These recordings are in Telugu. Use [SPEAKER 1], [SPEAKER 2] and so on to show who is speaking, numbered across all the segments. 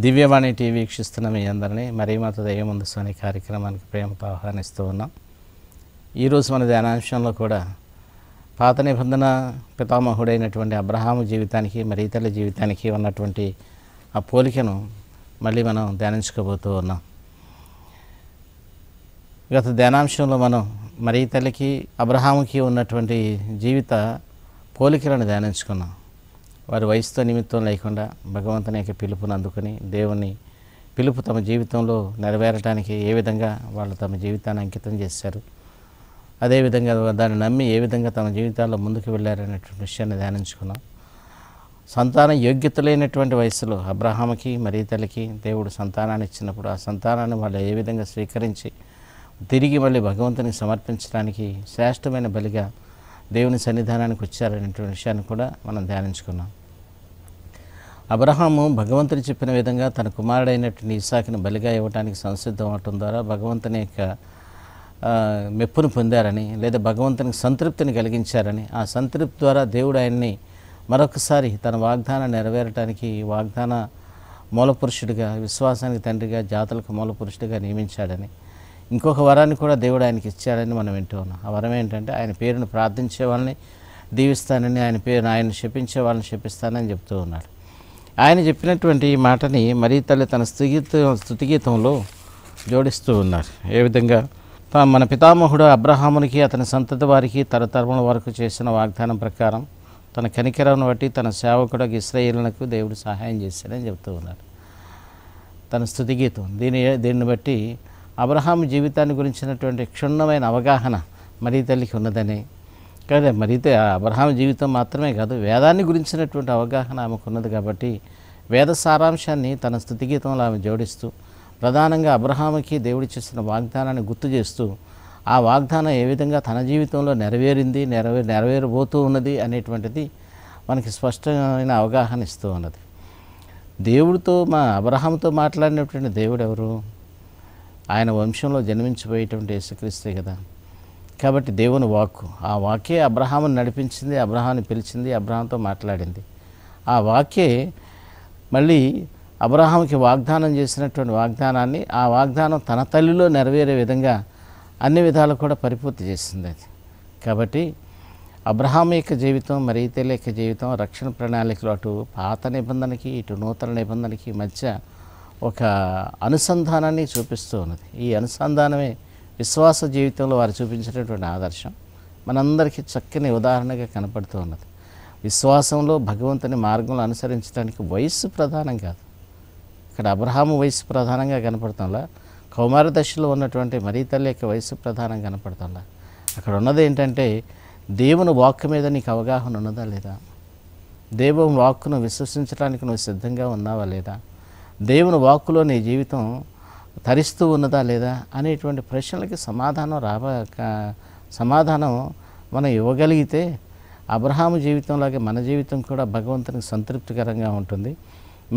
[SPEAKER 1] దివ్యవాణి టీవీ వీక్షిస్తున్న మీ అందరినీ మరీమాత దయ్యముందు అనే కార్యక్రమానికి ప్రేమతో ఆహ్వానిస్తూ ఉన్నాం. ఈరోజు మన ధ్యానాంశంలో కూడా పాత నిబంధన పితామహుడైనటువంటి అబ్రహాము జీవితానికి మరి తల్లి జీవితానికి ఉన్నటువంటి ఆ పోలికను మళ్ళీ మనం ధ్యానించుకోబోతూ ఉన్నాం. గత ధ్యానాంశంలో మనం మరి తల్లికి అబ్రహాముకి ఉన్నటువంటి జీవిత పోలికలను ధ్యానించుకున్నాం. వారి వయసుతో నిమిత్తం లేకుండా భగవంతుని యొక్క పిలుపును అందుకుని దేవుని పిలుపు తమ జీవితంలో నెరవేరడానికి ఏ విధంగా వాళ్ళు తమ జీవితాన్ని అంకితం చేశారు, అదేవిధంగా దాన్ని నమ్మి ఏ విధంగా తమ జీవితాల్లో ముందుకు వెళ్ళారనేటువంటి విషయాన్ని ధ్యానించుకున్నాం. సంతాన యోగ్యత లేనటువంటి వయసులో అబ్రహాముకి మరి తల్లికి దేవుడు సంతానాన్ని ఇచ్చినప్పుడు ఆ సంతానాన్ని వాళ్ళు ఏ విధంగా స్వీకరించి తిరిగి మళ్ళీ భగవంతునికి సమర్పించడానికి శ్రేష్టమైన బలిగా దేవుని సన్నిధానానికి వచ్చారనేటువంటి విషయాన్ని కూడా మనం ధ్యానించుకున్నాం. అబ్రహాము భగవంతుడు చెప్పిన విధంగా తన కుమారుడైనటువంటి ఇస్సాకుని బలిగా ఇవ్వడానికి సంసిద్ధం అవటం ద్వారా భగవంతుని యొక్క మెప్పును పొందారని, లేదా భగవంతునికి సంతృప్తిని కలిగించారని, ఆ సంతృప్తి ద్వారా దేవుడు ఆయన్ని మరొకసారి తన వాగ్దానం నెరవేరటానికి వాగ్దాన మూలపురుషుడిగా, విశ్వాసానికి తండ్రిగా, జాతులకు మూలపురుషుడిగా నియమించాడని, ఇంకొక వరాన్ని కూడా దేవుడు ఆయనకి ఇచ్చాడని మనం వింటూ ఉన్నాం. ఆ వరం ఏంటంటే ఆయన పేరును ప్రార్థించే వాళ్ళని దీవిస్తానని, ఆయన శపించే వాళ్ళని శపిస్తానని చెప్తూ ఉన్నాడు. ఆయన చెప్పినటువంటి ఈ మాటని మరి తల్లి తన స్తుతిగీతంలో జోడిస్తూ ఉన్నారు. ఏ విధంగా మన పితామహుడు అబ్రహామునికి అతని సంతతి వారికి తరతరముల వరకు చేసిన వాగ్దానం ప్రకారం తన కనికరమును బట్టి తన సేవకుడు ఇశ్రాయేలునకు దేవుడు సహాయం చేశాడని చెప్తూ ఉన్నారు. తన స్తుతిగీతం దీన్ని బట్టి అబ్రహాము జీవితాన్ని గురించినటువంటి క్షుణ్ణమైన అవగాహన మరి తల్లికి ఉన్నదని, కానీ మరీతే అబ్రహాము జీవితం మాత్రమే కాదు, వేదాన్ని గురించినటువంటి అవగాహన ఆమెకు ఉన్నది. కాబట్టి వేద సారాంశాన్ని తన స్తుతిగీతంలో ఆమె జోడిస్తూ ప్రధానంగా అబ్రహాముకి దేవుడి చేసిన వాగ్దానాన్ని గుర్తు చేస్తూ ఆ వాగ్దానం ఏ విధంగా తన జీవితంలో నెరవేరింది, నెరవేరబోతూ ఉన్నది అనేటువంటిది మనకి స్పష్టమైన అవగాహన ఇస్తూ ఉన్నది. దేవుడితో అబ్రహాముతో మాట్లాడినటువంటి దేవుడు ఎవరు? ఆయన వంశంలో జన్మించిపోయేటువంటి యేసుక్రీస్తే కదా. కాబట్టి దేవుని వాక్కు, ఆ వాక్యే అబ్రహాముని నడిపించింది, అబ్రహాముని పిలిచింది, అబ్రహాంతో మాట్లాడింది. ఆ వాక్యే మళ్ళీ అబ్రహాముకి వాగ్దానం చేసినటువంటి వాగ్దానాన్ని, ఆ వాగ్దానం తన తల్లిలో నెరవేరే విధంగా అన్ని విధాలు కూడా పరిపూర్తి చేసింది అది. కాబట్టి అబ్రహాము యొక్క జీవితం మరి తల్లి యొక్క జీవితం రక్షణ ప్రణాళికలో అటు పాత నిబంధనకి ఇటు నూతన నిబంధనకి మధ్య ఒక అనుసంధానాన్ని చూపిస్తూ ఉన్నది. ఈ అనుసంధానమే విశ్వాస జీవితంలో వారు చూపించినటువంటి ఆదర్శం మనందరికీ చక్కని ఉదాహరణగా కనపడుతూ ఉన్నది. విశ్వాసంలో భగవంతుని మార్గంలో అనుసరించడానికి వయస్సు ప్రధానం కాదు. ఇక్కడ అబ్రహాము వయస్సు ప్రధానంగా కనపడుతుందా, కౌమార దశలో ఉన్నటువంటి మరి తల్లి యొక్క వయస్సు ప్రధానం కనపడుతుందా? అక్కడ ఉన్నది ఏంటంటే దేవుని వాక్కు మీద నీకు అవగాహన ఉన్నదా లేదా? దేవుని వాక్కును విశ్వసించడానికి నువ్వు సిద్ధంగా ఉన్నావా లేదా? దేవుని వాక్కులో నీ జీవితం తరిస్తూ ఉన్నదా లేదా అనేటువంటి ప్రశ్నలకి సమాధానం మనం ఇవ్వగలిగితే అబ్రహాము జీవితంలాగే మన జీవితం కూడా భగవంతునికి సంతృప్తికరంగా ఉంటుంది.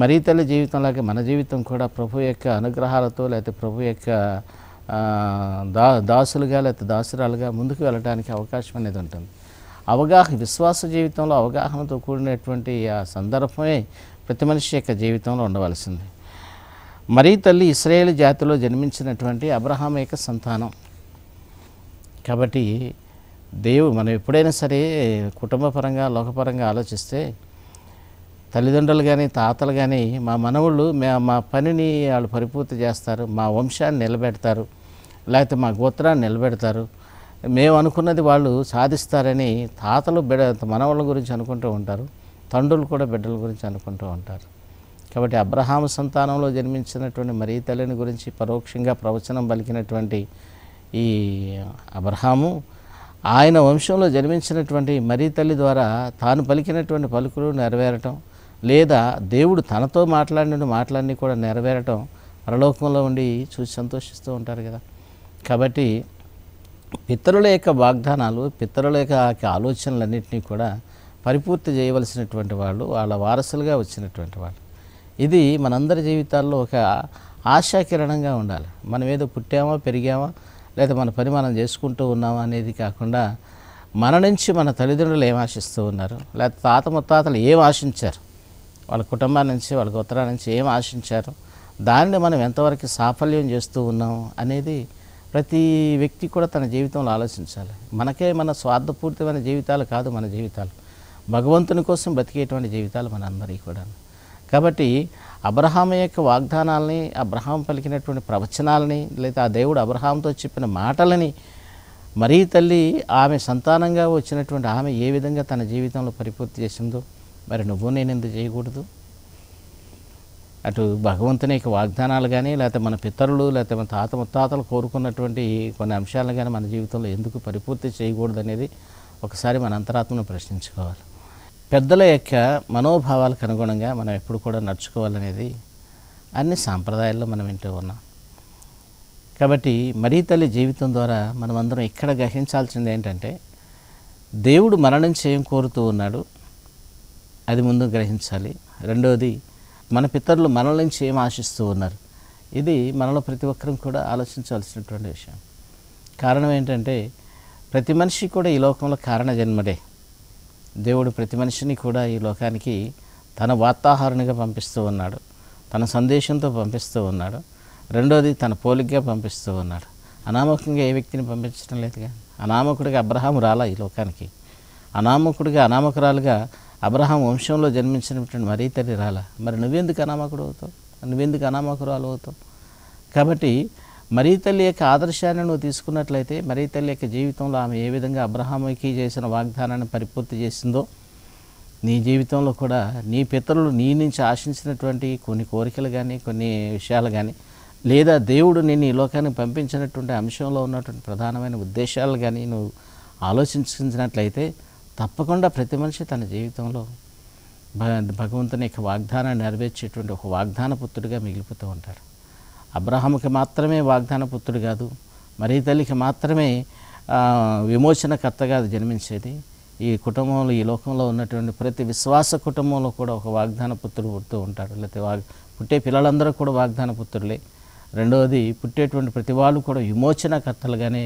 [SPEAKER 1] మరి తల్లి జీవితంలాగే మన జీవితం కూడా ప్రభు యొక్క అనుగ్రహాలతో లేకపోతే ప్రభు యొక్క దాసులుగా లేకపోతే దాసురాలుగా ముందుకు వెళ్ళడానికి అవకాశం అనేది ఉంటుంది. విశ్వాస జీవితంలో అవగాహనతో కూడినటువంటి ఆ సందర్భమే ప్రతి మనిషి యొక్క జీవితంలో ఉండవలసింది. మరి తల్లి ఇశ్రాయేలు జాతిలో జన్మించినటువంటి అబ్రహాము యొక్క సంతానం. కాబట్టి మనం ఎప్పుడైనా సరే కుటుంబపరంగా లోకపరంగా ఆలోచిస్తే తల్లిదండ్రులు కానీ తాతలు కానీ మా మనవుళ్ళు మా పనిని వాళ్ళు పరిపూర్తి చేస్తారు, మా వంశాన్ని నిలబెడతారు, లేకపోతే మా గోత్రాన్ని నిలబెడతారు, మేము అనుకున్నది వాళ్ళు సాధిస్తారని తాతలు మనవాళ్ళ గురించి అనుకుంటూ ఉంటారు, తండ్రులు కూడా బిడ్డల గురించి అనుకుంటూ ఉంటారు. కాబట్టి అబ్రహాము సంతానంలో జన్మించినటువంటి మరి తల్లిని గురించి పరోక్షంగా ప్రవచనం పలికినటువంటి ఈ అబ్రహాము ఆయన వంశంలో జన్మించినటువంటి మరి తల్లి ద్వారా తాను పలికినటువంటి పలుకులు నెరవేరటం, లేదా దేవుడు తనతో మాటలన్నీ కూడా నెరవేరటం పరలోకంలో ఉండి చూసి సంతోషిస్తూ ఉంటారు కదా. కాబట్టి పితరుల యొక్క వాగ్దానాలు, పితరుల యొక్క ఆలోచనలన్నింటినీ కూడా పరిపూర్తి చేయవలసినటువంటి వాళ్ళు, వాళ్ళ వారసులుగా వచ్చినటువంటి వాళ్ళు. ఇది మనందరి జీవితాల్లో ఒక ఆశాకిరణంగా ఉండాలి. మనం ఏదో పుట్టామా పెరిగామా లేదా మన పని మనం చేసుకుంటూ ఉన్నామా అనేది కాకుండా మన నుంచి మన తల్లిదండ్రులు ఏం ఆశిస్తూ ఉన్నారు, లేకపోతే తాత ముత్తాతలు ఏం ఆశించారు, వాళ్ళ కుటుంబం నుంచి, వాళ్ళ గోత్రాల నుంచి ఏం ఆశించారు, దానిని మనం ఎంతవరకు సాఫల్యం చేస్తూ ఉన్నాం అనేది ప్రతి వ్యక్తి కూడా తన జీవితంలో ఆలోచించాలి. మనకే మన స్వార్థపూరితమైన జీవితాలు కాదు మన జీవితాలు, భగవంతుని కోసం బ్రతికేటువంటి జీవితాలు మన అందరికీ కూడా. కాబట్టి అబ్రహాము యొక్క వాగ్దానాలని, అబ్రహాం పలికినటువంటి ప్రవచనాలని, లేదా ఆ దేవుడు అబ్రహాంతో చెప్పిన మాటలని మరీ తల్లి ఆమె సంతానంగా వచ్చినటువంటి ఆమె ఏ విధంగా తన జీవితంలో పరిపూర్తి చేసిందో మరి నువ్వు నేను ఎందుకు చేయకూడదు? అటు భగవంతుని యొక్క వాగ్దానాలు కానీ, లేకపోతే మన పితరులు, లేకపోతే మన తాత ముత్తాతలు కోరుకున్నటువంటి కొన్ని అంశాలను కానీ మన జీవితంలో ఎందుకు పరిపూర్తి చేయకూడదు అనేది ఒకసారి మన అంతరాత్మను ప్రశ్నించుకోవాలి. పెద్దల యొక్క మనోభావాలకు అనుగుణంగా మనం ఎప్పుడు కూడా నడుచుకోవాలనేది అన్ని సాంప్రదాయాల్లో మనం వింటూ ఉన్నాం. కాబట్టి మరీ తల్లి జీవితం ద్వారా మనమందరం ఇక్కడ గ్రహించాల్సింది ఏంటంటే, దేవుడు మన నుంచి ఏం కోరుతూ ఉన్నాడు అది ముందు గ్రహించాలి. రెండవది, మన పితరులు మనల నుంచి ఏం ఆశిస్తూ ఉన్నారు, ఇది మనలో ప్రతి ఒక్కరం కూడా ఆలోచించాల్సినటువంటి విషయం. కారణం ఏంటంటే, ప్రతి మనిషి కూడా ఈ లోకంలో కారణ జన్మడే. దేవుడు ప్రతి మనిషిని కూడా ఈ లోకానికి తన వార్తాహరునిగా పంపిస్తూ ఉన్నాడు, తన సందేశంతో పంపిస్తూ ఉన్నాడు. రెండోది, తన పోలికగా పంపిస్తూ ఉన్నాడు. అనామకంగా ఏ వ్యక్తిని పంపించడం లేదుగా. అనామకుడిగా అబ్రహాము రాలా ఈ లోకానికి, అనామకుడిగా అనామకురాలుగా అబ్రహాం వంశంలో జన్మించినటువంటి మరీ తల్లి రాలా. మరి నువ్వెందుకు అనామకుడు అవుతావు, నువ్వెందుకు అనామకురాలు అవుతావు? కాబట్టి మరీ తల్లి యొక్క ఆదర్శాన్ని నువ్వు తీసుకున్నట్లయితే, మరీ తల్లి యొక్క జీవితంలో ఆమె ఏ విధంగా అబ్రహాముకి చేసిన వాగ్దానాన్ని పరిపూర్తి చేసిందో, నీ జీవితంలో కూడా నీ పితరులు నీ నుంచి ఆశించినటువంటి కొన్ని కోరికలు కానీ, కొన్ని విషయాలు కానీ, లేదా దేవుడు నేను ఈ లోకానికి పంపించినటువంటి అంశంలో ఉన్నటువంటి ప్రధానమైన ఉద్దేశాలు కానీ నువ్వు ఆలోచించినట్లయితే, తప్పకుండా ప్రతి మనిషి తన జీవితంలో భగవంతుని యొక్క వాగ్దానాన్ని నెరవేర్చేటువంటి ఒక వాగ్దాన పుత్రుడిగా మిగిలిపోతూ ఉంటాడు. అబ్రహాముకి మాత్రమే వాగ్దాన పుత్రుడు కాదు, మరీ తల్లికి మాత్రమే విమోచనకర్తగా జన్మించేది. ఈ కుటుంబంలో, ఈ లోకంలో ఉన్నటువంటి ప్రతి విశ్వాస కుటుంబంలో కూడా ఒక వాగ్దాన పుత్రుడు పుడుతూ ఉంటాడు. లేకపోతే పుట్టే పిల్లలందరూ కూడా వాగ్దాన పుత్రులే. రెండవది, పుట్టేటువంటి ప్రతి వాళ్ళు కూడా విమోచనకర్తలుగానే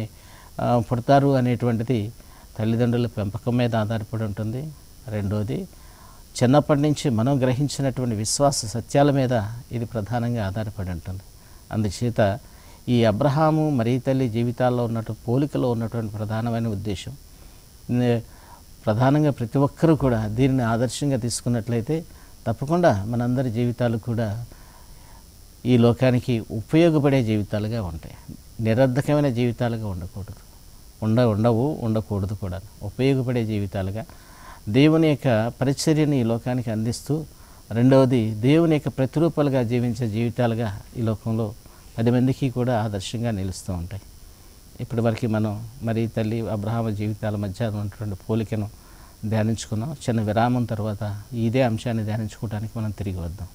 [SPEAKER 1] పుడతారు అనేటువంటిది తల్లిదండ్రుల పెంపకం మీద ఆధారపడి ఉంటుంది. రెండవది, చిన్నప్పటి నుంచి మనం గ్రహించినటువంటి విశ్వాస సత్యాల మీద ఇది ప్రధానంగా ఆధారపడి ఉంటుంది. అందుచేత ఈ అబ్రహాము మరీ తల్లి జీవితాల్లో ఉన్నటువంటి పోలికలో ఉన్నటువంటి ప్రధానమైన ఉద్దేశం, ప్రధానంగా ప్రతి ఒక్కరూ కూడా దీనిని ఆదర్శంగా తీసుకున్నట్లయితే తప్పకుండా మనందరి జీవితాలు కూడా ఈ లోకానికి ఉపయోగపడే జీవితాలుగా ఉంటాయి. నిరర్ధకమైన జీవితాలుగా ఉండకూడదు కూడా. ఉపయోగపడే జీవితాలుగా దేవుని యొక్క పరిచర్యని ఈ లోకానికి అందిస్తూ, రెండవది దేవుని యొక్క ప్రతిరూపాలుగా జీవించే జీవితాలుగా ఈ లోకంలో 10 మందికి కూడా ఆదర్శంగా నిలుస్తూ ఉంటాయి. ఇప్పటి వరకు మనం మరీ తల్లి అబ్రహాము జీవితాల మధ్య ఉన్నటువంటి పోలికను ధ్యానించుకున్నాం. చిన్న విరామం తర్వాత ఇదే అంశాన్ని ధ్యానించుకోవడానికి మనం తిరిగి వద్దాం.